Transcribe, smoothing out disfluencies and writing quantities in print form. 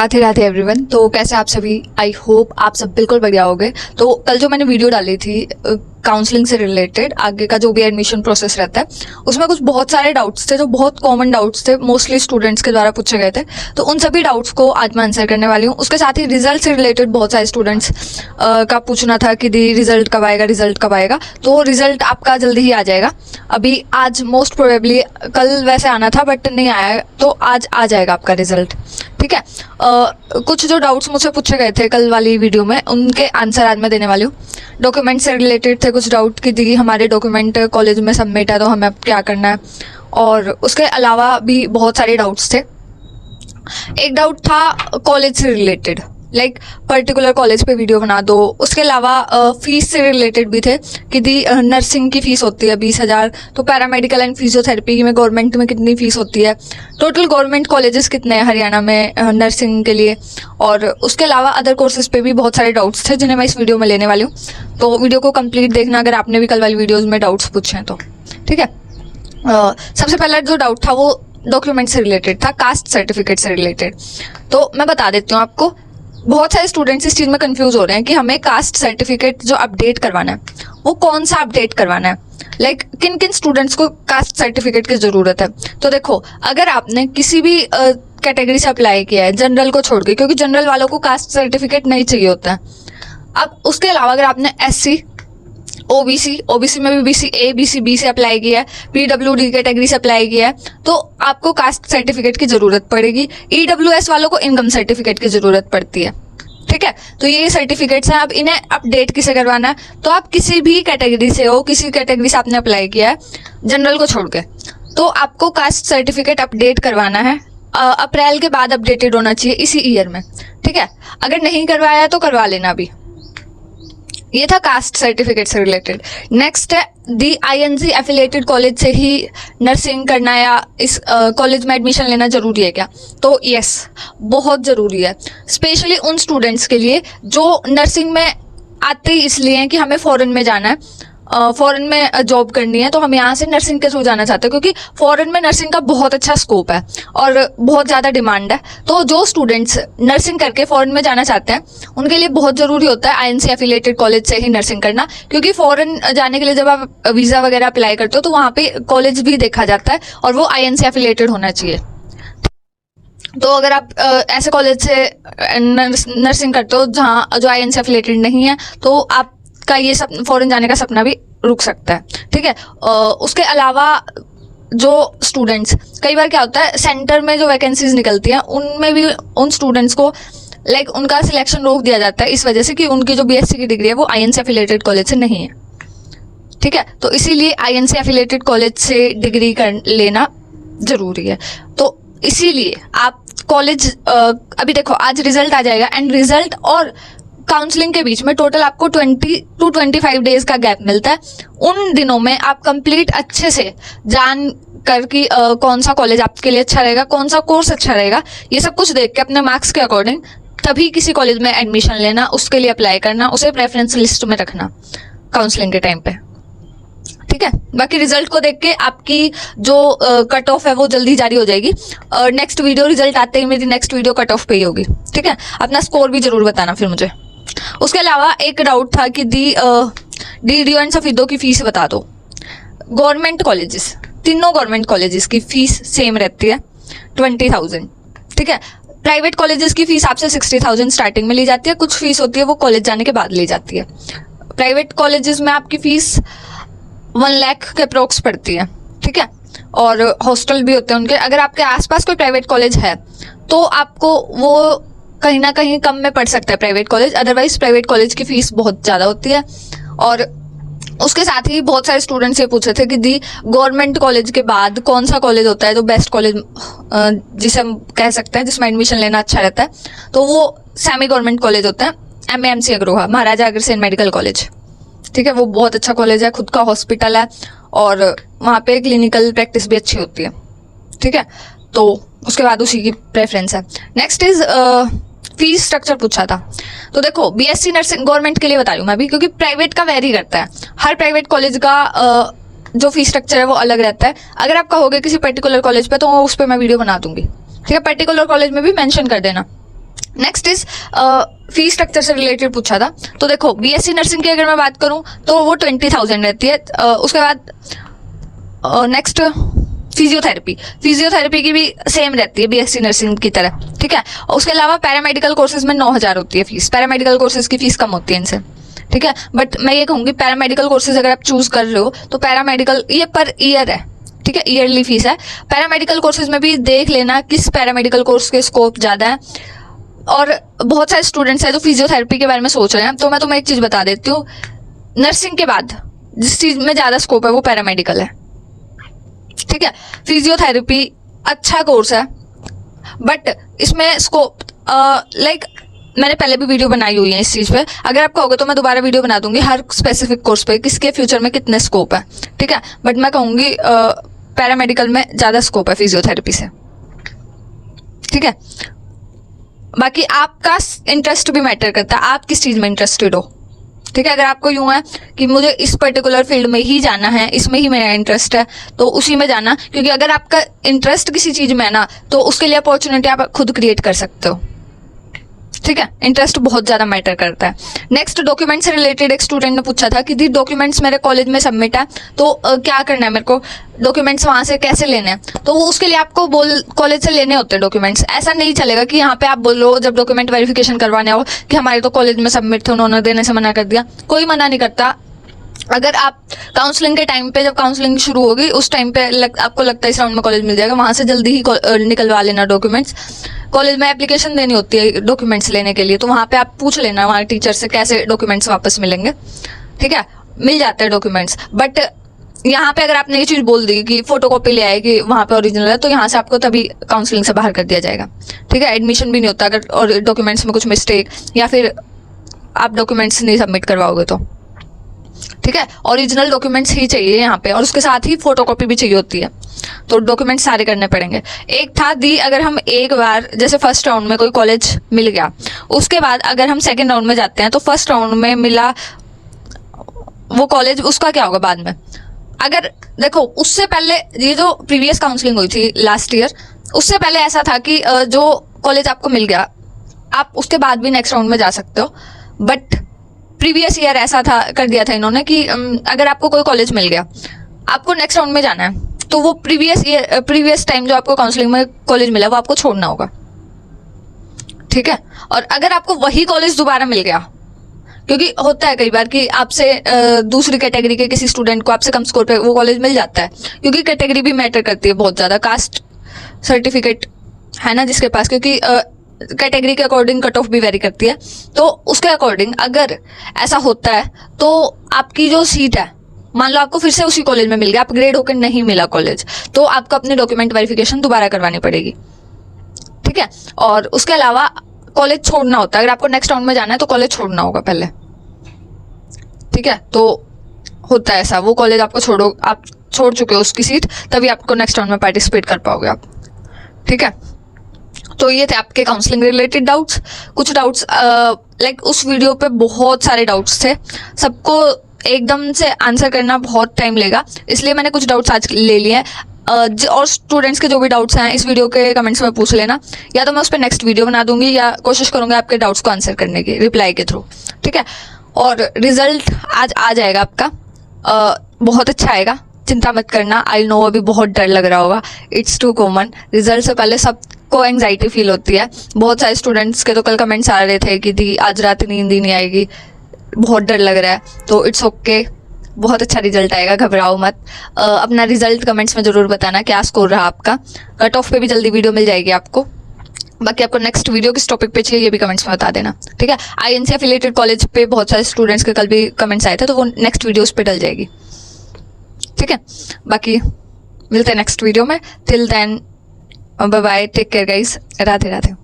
Radhe Radhe everyone. तो कैसे आप सभी, आई होप आप सब बिल्कुल बढ़िया होगे। तो कल जो मैंने वीडियो डाली थी काउंसलिंग से रिलेटेड, आगे का जो भी एडमिशन प्रोसेस रहता है, उसमें कुछ बहुत सारे डाउट्स थे जो बहुत कॉमन डाउट्स थे, मोस्टली स्टूडेंट्स के द्वारा पूछे गए थे। तो उन सभी डाउट्स को आज मैं आंसर करने वाली हूँ। उसके साथ ही रिजल्ट से रिलेटेड बहुत सारे स्टूडेंट्स का पूछना था कि दी रिजल्ट कब आएगा, रिजल्ट कब आएगा। तो रिजल्ट आपका जल्दी ही आ जाएगा। अभी आज मोस्ट प्रोबेबली, कल वैसे आना था बट नहीं आया, तो आज आ जाएगा आपका रिजल्ट। ठीक है। कुछ जो डाउट्स मुझसे पूछे गए थे कल वाली वीडियो में, उनके आंसर आज मैं देने वाली हूँ। डॉक्यूमेंट से रिलेटेड थे कुछ डाउट कि दी हमारे डॉक्यूमेंट कॉलेज में सबमिट है तो हमें अब क्या करना है, और उसके अलावा भी बहुत सारे डाउट्स थे। एक डाउट था कॉलेज से रिलेटेड, लाइक पर्टिकुलर कॉलेज पे वीडियो बना दो। उसके अलावा फीस से रिलेटेड भी थे कि दी नर्सिंग की फीस होती है 20,000, तो पैरामेडिकल एंड फिजियोथेरेपी में गवर्नमेंट में कितनी फीस होती है, टोटल गवर्नमेंट कॉलेजेस कितने हैं हरियाणा में नर्सिंग के लिए, और उसके अलावा अदर कोर्सेज पे भी बहुत सारे डाउट्स थे जिन्हें मैं इस वीडियो में लेने वाली हूँ। तो वीडियो को कंप्लीट देखना अगर आपने भी कल वाली वीडियोज़ में डाउट्स पूछे हैं तो। ठीक है। सबसे पहला जो डाउट था वो डॉक्यूमेंट से रिलेटेड था, कास्ट सर्टिफिकेट से रिलेटेड। तो मैं बता देती हूँ आपको, बहुत सारे स्टूडेंट्स इस चीज़ में कंफ्यूज हो रहे हैं कि हमें कास्ट सर्टिफिकेट जो अपडेट करवाना है वो कौन सा अपडेट करवाना है, लाइक किन किन स्टूडेंट्स को कास्ट सर्टिफिकेट की ज़रूरत है। तो देखो, अगर आपने किसी भी कैटेगरी से अप्लाई किया है जनरल को छोड़ के, क्योंकि जनरल वालों को कास्ट सर्टिफिकेट नहीं चाहिए होता है। अब उसके अलावा अगर आपने SC, ओबीसी में भी BC A BC B से अप्लाई किया है, PWD कैटेगरी से अप्लाई किया है, तो आपको कास्ट सर्टिफिकेट की जरूरत पड़ेगी। EWS वालों को इनकम सर्टिफिकेट की जरूरत पड़ती है। ठीक है। तो ये सर्टिफिकेट्स हैं। अब इन्हें अपडेट किसे करवाना है, तो आप किसी भी कैटेगरी से हो, किसी कैटेगरी से आपने अप्लाई किया है जनरल को छोड़ के, तो आपको कास्ट सर्टिफिकेट अपडेट करवाना है। अप्रैल के बाद अपडेटेड होना चाहिए इसी ईयर में। ठीक है। अगर नहीं करवाया तो करवा लेना अभी। ये था कास्ट सर्टिफिकेट से रिलेटेड। नेक्स्ट है दी INC एफिलिएटेड कॉलेज से ही नर्सिंग करना या इस कॉलेज में एडमिशन लेना जरूरी है क्या? तो यस, बहुत ज़रूरी है, स्पेशली उन स्टूडेंट्स के लिए जो नर्सिंग में आते ही इसलिए हैं कि हमें फॉरेन में जाना है, फॉरेन में जॉब करनी है, तो हम यहाँ से नर्सिंग के थ्रू जाना चाहते हैं, क्योंकि फॉरेन में नर्सिंग का बहुत अच्छा स्कोप है और बहुत ज़्यादा डिमांड है। तो जो स्टूडेंट्स नर्सिंग करके फॉरेन में जाना चाहते हैं उनके लिए बहुत ज़रूरी होता है INC एफिलिएटेड कॉलेज से ही नर्सिंग करना, क्योंकि फॉरेन जाने के लिए जब आप वीज़ा वगैरह अप्लाई करते हो तो वहाँ पे कॉलेज भी देखा जाता है और वो INC एफिलिएटेड होना चाहिए। तो अगर आप ऐसे कॉलेज से नर्सिंग करते हो जहाँ जो INC एफिलिएटेड नहीं है, तो आप का ये सब फॉरेन जाने का सपना भी रुक सकता है। ठीक है। उसके अलावा जो स्टूडेंट्स, कई बार क्या होता है सेंटर में जो वैकेंसीज निकलती हैं उनमें भी उन स्टूडेंट्स को लाइक उनका सिलेक्शन रोक दिया जाता है इस वजह से कि उनकी जो BSc की डिग्री है वो INC एफिलिएटेड कॉलेज से नहीं है। ठीक है। तो इसीलिए INC एफिलिएटेड कॉलेज से डिग्री कर लेना जरूरी है। तो इसीलिए आप कॉलेज अभी देखो, आज रिजल्ट आ जाएगा एंड रिजल्ट और काउंसलिंग के बीच में टोटल आपको 20 to 25 डेज का गैप मिलता है। उन दिनों में आप कंप्लीट अच्छे से जान कर कि कौन सा कॉलेज आपके लिए अच्छा रहेगा, कौन सा कोर्स अच्छा रहेगा, ये सब कुछ देख के अपने मार्क्स के अकॉर्डिंग तभी किसी कॉलेज में एडमिशन लेना, उसके लिए अप्लाई करना, उसे प्रेफरेंस लिस्ट में रखना काउंसलिंग के टाइम पे। ठीक है। बाकी रिजल्ट को देख के आपकी जो कट ऑफ है वो जल्दी जारी हो जाएगी। नेक्स्ट वीडियो रिजल्ट आते ही मेरी नेक्स्ट वीडियो कट ऑफ पे ही होगी। ठीक है। अपना स्कोर भी जरूर बताना फिर मुझे। उसके अलावा एक डाउट था कि डी DDO एंड सफीदो की फीस बता दो। गवर्नमेंट कॉलेजेस, तीनों गवर्नमेंट कॉलेजेस की फीस सेम रहती है 20,000। ठीक है। प्राइवेट कॉलेजेस की फीस आपसे 60,000 स्टार्टिंग में ली जाती है, कुछ फीस होती है वो कॉलेज जाने के बाद ली जाती है। प्राइवेट कॉलेजेस में आपकी फीस 1 लाख के अप्रोक्स पड़ती है। ठीक है। और हॉस्टल भी होते हैं उनके। अगर आपके आसपास कोई प्राइवेट कॉलेज है तो आपको वो कहीं ना कहीं कम में पड़ सकता है private college, otherwise private college की फीस बहुत ज़्यादा होती है। और उसके साथ ही बहुत सारे स्टूडेंट्स ये पूछे थे कि दी गवर्नमेंट कॉलेज के बाद कौन सा कॉलेज होता है जो बेस्ट कॉलेज जिसे हम कह सकते हैं जिसमें एडमिशन लेना अच्छा रहता है, तो वो सेमी गवर्नमेंट कॉलेज होता है MAMC Agroha, Maharaja Agrasen medical college. ठीक है। वो बहुत अच्छा कॉलेज है, खुद का हॉस्पिटल है और वहाँ पे क्लिनिकल प्रैक्टिस भी अच्छी होती है। ठीक है। तो उसके बाद उसी की प्रेफरेंस है। नेक्स्ट इज फीस स्ट्रक्चर पूछा था। तो देखो, BSc नर्सिंग गवर्नमेंट के लिए बता रही हूँ मैं अभी, क्योंकि प्राइवेट का वेरी करता है। हर प्राइवेट कॉलेज का जो फीस स्ट्रक्चर है वो अलग रहता है। अगर आप कहोगे किसी पर्टिकुलर कॉलेज पे तो उस पर मैं वीडियो बना दूंगी। ठीक है। पर्टिकुलर कॉलेज में भी मेंशन कर देना नेक्स्ट इज फीस स्ट्रक्चर से रिलेटेड पूछा था। तो देखो बीएससी नर्सिंग की अगर मैं बात करूं तो वो 20,000 रहती है। उसके बाद नेक्स्ट फिजियोथेरेपी की भी सेम रहती है बीएससी नर्सिंग की तरह, ठीक है। और उसके अलावा पैरामेडिकल कोर्सेज में 9,000 होती है फीस। पैरामेडिकल कोर्सेज की फीस कम होती है इनसे, ठीक है। बट मैं ये कहूँगी पैरामेडिकल कोर्सेज अगर आप चूज कर रहे हो तो पैरामेडिकल ये पर ईयर है, ठीक है, ईयरली फीस है। पैरामेडिकल कोर्सेज में भी देख लेना किस पैरामेडिकल कोर्स के स्कोप ज़्यादा है। और बहुत सारे स्टूडेंट्स हैं जो फिजियोथेरेपी के बारे में सोच रहे हैं, तो मैं तुम्हें एक चीज़ बता देती हूँ, नर्सिंग के बाद जिस चीज़ में ज़्यादा स्कोप है वो पैरामेडिकल है, ठीक है। फिजियोथेरेपी अच्छा कोर्स है बट इसमें स्कोप लाइक मैंने पहले भी वीडियो बनाई हुई है इस चीज़ पे, अगर आपको होगा तो मैं दोबारा वीडियो बना दूंगी हर स्पेसिफिक कोर्स पे किसके फ्यूचर में कितने स्कोप है, ठीक है। बट मैं कहूँगी पैरामेडिकल में ज़्यादा स्कोप है फिजियोथेरेपी से, ठीक है। बाकी आपका इंटरेस्ट भी मैटर करता है, आप किस चीज़ में इंटरेस्टेड हो, ठीक है। अगर आपको यूँ है कि मुझे इस पर्टिकुलर फील्ड में ही जाना है, इसमें ही मेरा इंटरेस्ट है, तो उसी में जाना, क्योंकि अगर आपका इंटरेस्ट किसी चीज़ में है ना तो उसके लिए अपॉर्चुनिटी आप खुद क्रिएट कर सकते हो, ठीक है। इंटरेस्ट बहुत ज़्यादा मैटर करता है। नेक्स्ट डॉक्यूमेंट से रिलेटेड एक स्टूडेंट ने पूछा था कि दी डॉक्यूमेंट्स मेरे कॉलेज में सबमिट है तो क्या करना है मेरे को, डॉक्यूमेंट्स वहाँ से कैसे लेने हैं। तो वो उसके लिए आपको कॉलेज से लेने होते हैं डॉक्यूमेंट्स। ऐसा नहीं चलेगा कि यहाँ पे आप बोलो जब डॉक्यूमेंट वेरिफिकेशन करवाने आओ कि हमारे तो कॉलेज में सबमिट थे, उन्होंने देने से मना कर दिया। कोई मना नहीं करता। अगर आप काउंसलिंग के टाइम पे, जब काउंसलिंग शुरू होगी उस टाइम पे आपको लगता है इस राउंड में कॉलेज मिल जाएगा, वहाँ से जल्दी ही निकलवा लेना डॉक्यूमेंट्स। कॉलेज में एप्लीकेशन देनी होती है डॉक्यूमेंट्स लेने के लिए, तो वहाँ पे आप पूछ लेना वहाँ टीचर से कैसे डॉक्यूमेंट्स वापस मिलेंगे, ठीक है। मिल जाते हैं डॉक्यूमेंट्स। बट यहाँ पे अगर आपने ये चीज़ बोल दी कि फोटोकॉपी ले आए कि वहाँ पे ओरिजिनल है, तो यहाँ से आपको तभी काउंसलिंग से बाहर कर दिया जाएगा, ठीक है। एडमिशन भी नहीं होता अगर और डॉक्यूमेंट्स में कुछ मिस्टेक या फिर आप डॉक्यूमेंट्स नहीं सबमिट करवाओगे तो, ठीक है। ओरिजिनल डॉक्यूमेंट्स ही चाहिए यहाँ पे, और उसके साथ ही फोटोकॉपी भी चाहिए होती है, तो डॉक्यूमेंट्स सारे करने पड़ेंगे। एक था दी अगर हम एक बार जैसे फर्स्ट राउंड में कोई कॉलेज मिल गया, उसके बाद अगर हम सेकंड राउंड में जाते हैं तो फर्स्ट राउंड में मिला वो कॉलेज, उसका क्या होगा बाद में। अगर देखो उससे पहले ये जो प्रीवियस काउंसलिंग हुई थी लास्ट ईयर, उससे पहले ऐसा था कि जो कॉलेज आपको मिल गया आप उसके बाद भी नेक्स्ट राउंड में जा सकते हो। बट प्रीवियस ईयर ऐसा था, कर दिया था इन्होंने कि अगर आपको कोई कॉलेज मिल गया, आपको नेक्स्ट राउंड में जाना है, तो वो प्रीवियस टाइम जो आपको काउंसलिंग में कॉलेज मिला वो आपको छोड़ना होगा, ठीक है। और अगर आपको वही कॉलेज दोबारा मिल गया, क्योंकि होता है कई बार कि आपसे दूसरी कैटेगरी के किसी स्टूडेंट को आपसे कम स्कोर पे वो कॉलेज मिल जाता है, क्योंकि कैटेगरी भी मैटर करती है बहुत ज़्यादा। कास्ट सर्टिफिकेट है ना जिसके पास, क्योंकि कैटेगरी के अकॉर्डिंग कट ऑफ भी वेरी करती है, तो उसके अकॉर्डिंग अगर ऐसा होता है तो आपकी जो सीट है, मान लो आपको फिर से उसी कॉलेज में मिल गया, अपग्रेड होकर नहीं मिला कॉलेज, तो आपको अपनी डॉक्यूमेंट वेरिफिकेशन दोबारा करवानी पड़ेगी, ठीक है। और उसके अलावा कॉलेज छोड़ना होता है, अगर आपको नेक्स्ट राउंड में जाना है तो कॉलेज छोड़ना होगा पहले, ठीक है। तो होता है ऐसा, वो कॉलेज आपको आप छोड़ चुके हो उसकी सीट, तभी आपको नेक्स्ट राउंड में पार्टिसिपेट कर पाओगे आप, ठीक है। तो ये थे आपके काउंसलिंग रिलेटेड डाउट्स। कुछ डाउट्स लाइक उस वीडियो पे बहुत सारे डाउट्स थे, सबको एकदम से आंसर करना बहुत टाइम लेगा, इसलिए मैंने कुछ डाउट्स आज ले लिए हैं। और स्टूडेंट्स के जो भी डाउट्स हैं इस वीडियो के कमेंट्स में पूछ लेना, या तो मैं उस पर नेक्स्ट वीडियो बना दूंगी या कोशिश करूंगी आपके डाउट्स को आंसर करने की रिप्लाई के थ्रू, ठीक है। और रिजल्ट आज आ जाएगा आपका, बहुत अच्छा आएगा, चिंता मत करना। आई नो अभी बहुत डर लग रहा होगा, इट्स टू कॉमन। रिजल्ट से पहले सबको एंग्जाइटी फील होती है। बहुत सारे स्टूडेंट्स के तो कल कमेंट्स आ रहे थे कि दी आज रात नींद ही नहीं आएगी, बहुत डर लग रहा है, तो इट्स ओके, बहुत अच्छा रिजल्ट आएगा, घबराओ मत। अपना रिजल्ट कमेंट्स में ज़रूर बताना क्या स्कोर रहा आपका। कट ऑफ पे भी जल्दी वीडियो मिल जाएगी आपको। बाकी आपको नेक्स्ट वीडियो किस टॉपिक पे चाहिए ये भी कमेंट्स में बता देना, ठीक है। आईएनसी एफिलिएटेड कॉलेज पे बहुत सारे स्टूडेंट्स के कल भी कमेंट्स आए थे, तो वो नेक्स्ट वीडियोस पे डल जाएगी, ठीक है। बाकी मिलते हैं नेक्स्ट वीडियो में। Till then bye bye, take care guys, Radhe Radhe.